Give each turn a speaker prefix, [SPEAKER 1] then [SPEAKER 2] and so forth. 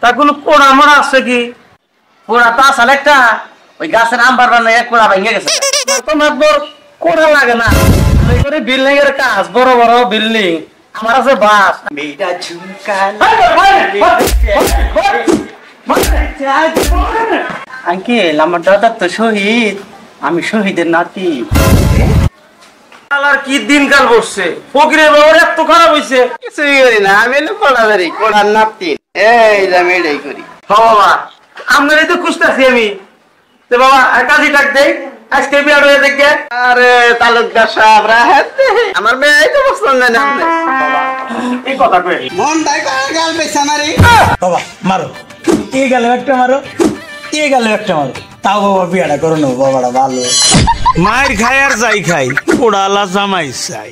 [SPEAKER 1] তা কোনো পোড়া মোড়া আছে কি?
[SPEAKER 2] পোড়া তো আসলে একটা ওই গাছের আম পারবার না এক পোড়া ভেঙে গেছে।
[SPEAKER 1] তোমার তোর কোড়া লাগে না, বিল্ডিং এর কাজ, বড় বড় বিল্ডিং। আমার আছে বাস।
[SPEAKER 2] মেয়েটা ঝুমকা আঙ্কেল, আমার দাদা তো শহীদ, আমি শহীদের নাতি।
[SPEAKER 1] আর কি দিনকাল বসছে, ফকিরের ব্যবহার এত খারাপ হয়েছে।
[SPEAKER 2] কিছুই করি না, আমি হলো কোড়াদারি, কোড়ার নাতি। এই যে আমি এটাই করি।
[SPEAKER 1] বাবা আপনারই তো খুঁজতেছি আমি। তো বাবা কাজী ডাক দেই, আজকে বিয়ার হয়ে দেখে।
[SPEAKER 2] আরে তালুকদার সাহেব রাহাত, আমার মেয়ে তো পছন্দ না।
[SPEAKER 1] এই কথা কই
[SPEAKER 2] মন দাই গাল বেচা মারি।
[SPEAKER 3] বাবা মারো, এই গেল একটা মারো, এই গেল একটা মারো, তাও বাবা বিয়াটা করো না, বাবাটা ভালো।
[SPEAKER 4] মায়ের খাই আর যাই খাই, পোড়ালা জামাই চাই।